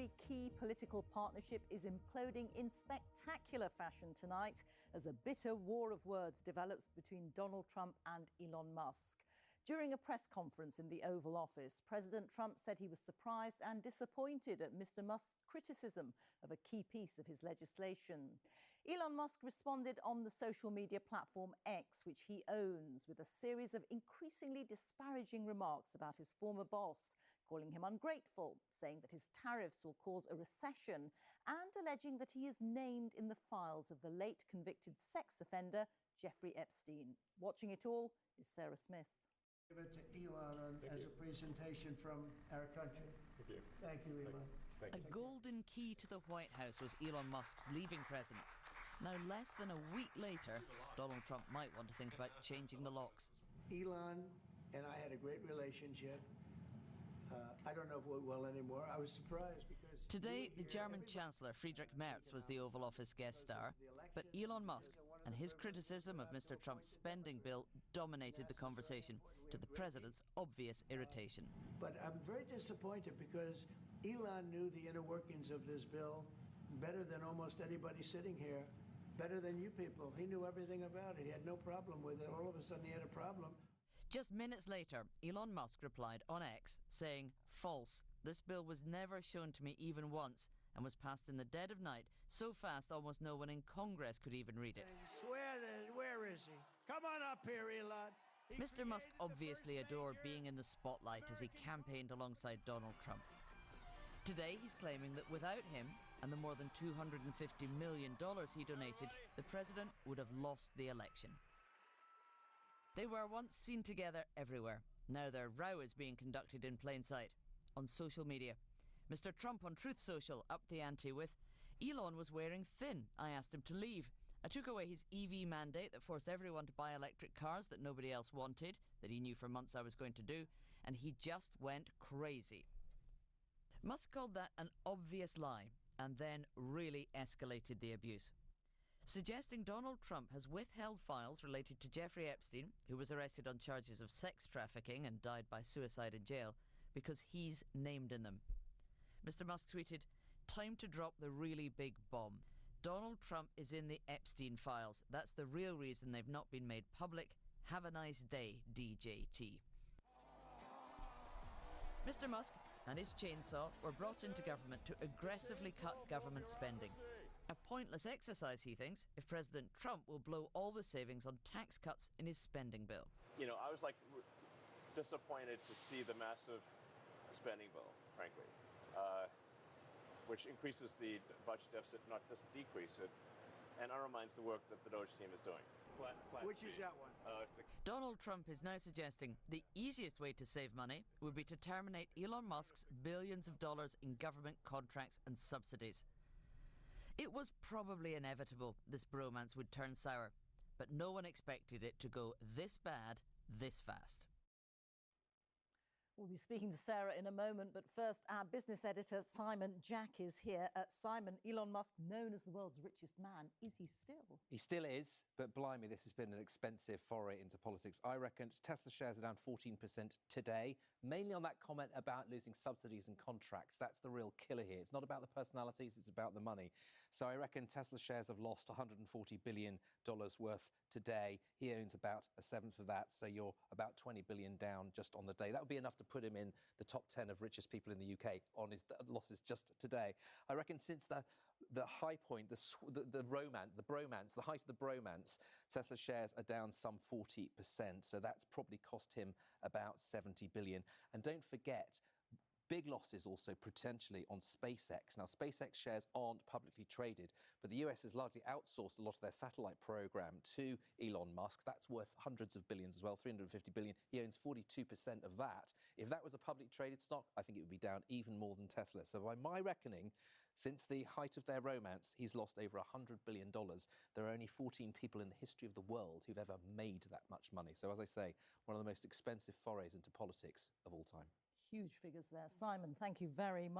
traditionally key political partnership is imploding in spectacular fashion tonight as a bitter war of words develops between Donald Trump and Elon Musk. During a press conference in the Oval Office, President Trump said he was surprised and disappointed at Mr. Musk's criticism of a key piece of his legislation. Elon Musk responded on the social media platform X, which he owns, with a series of increasingly disparaging remarks about his former boss, calling him ungrateful, saying that his tariffs will cause a recession, and alleging that he is named in the files of the late convicted sex offender Jeffrey Epstein. Watching it all is Sarah Smith. Give it to Elon as a presentation from our country. Thank you. Thank you, Elon. Thank you. A golden key to the White House was Elon Musk's leaving present. Now, less than a week later, Donald Trump might want to think about changing the locks. Elon and I had a great relationship. I don't know if we're well anymore. I was surprised because... Today, the German Chancellor Friedrich Merz was the Oval Office guest star, but Elon Musk and his criticism of Mr. Trump's spending bill dominated the conversation, to the president's obvious irritation. But I'm very disappointed because Elon knew the inner workings of this bill better than almost anybody sitting here, better than you people. He knew everything about it. He had no problem with it. All of a sudden, he had a problem. Just minutes later, Elon Musk replied on X, saying, "False. This bill was never shown to me even once and was passed in the dead of night, so fast almost no one in Congress could even read it." Where is he? Come on up here, Elon. Mr. Musk obviously adored being in the spotlight as he campaigned alongside Donald Trump. Today, he's claiming that without him and the more than $250 million he donated, the president would have lost the election. They were once seen together everywhere. Now their row is being conducted in plain sight, on social media. Mr. Trump on Truth Social upped the ante with, "Elon was wearing thin. I asked him to leave. I took away his EV mandate that forced everyone to buy electric cars that nobody else wanted, that he knew for months I was going to do, and he just went crazy." Musk called that an obvious lie and then really escalated the abuse, suggesting Donald Trump has withheld files related to Jeffrey Epstein, who was arrested on charges of sex trafficking and died by suicide in jail, because he's named in them. Mr. Musk tweeted, "Time to drop the really big bomb. Donald Trump is in the Epstein files. That's the real reason they've not been made public. Have a nice day, DJT." Mr. Musk and his chainsaw were brought into government to aggressively cut government spending. A pointless exercise, he thinks, if President Trump will blow all the savings on tax cuts in his spending bill. You know, I was disappointed to see the massive spending bill, frankly, which increases the budget deficit, not just decrease it, and undermines the work that the Doge team is doing. Which is that one? Donald Trump is now suggesting the easiest way to save money would be to terminate Elon Musk's billions of dollars in government contracts and subsidies. It was probably inevitable this bromance would turn sour, but no one expected it to go this bad, this fast. We'll be speaking to Sarah in a moment, but first, our business editor, Simon Jack, is here. Simon, Elon Musk, known as the world's richest man, is he still? He still is, but blimey, this has been an expensive foray into politics. I reckon Tesla shares are down 14% today, mainly on that comment about losing subsidies and contracts. That's the real killer here. It's not about the personalities, it's about the money. So I reckon Tesla shares have lost $140 billion worth today. He owns about a seventh of that, so you're about $20 billion down just on the day. That would be enough to put him in the top 10 of richest people in the UK on his losses just today. I reckon since the high point, the bromance, the height of the bromance, Tesla shares are down some 40%. So that's probably cost him about 70 billion. And don't forget, big losses also potentially on SpaceX. Now, SpaceX shares aren't publicly traded, but the US has largely outsourced a lot of their satellite program to Elon Musk. That's worth hundreds of billions as well, 350 billion. He owns 42% of that. If that was a publicly traded stock, I think it would be down even more than Tesla. So by my reckoning, since the height of their romance, he's lost over $100 billion. There are only 14 people in the history of the world who've ever made that much money. So as I say, one of the most expensive forays into politics of all time. Huge figures there. Simon, thank you very much.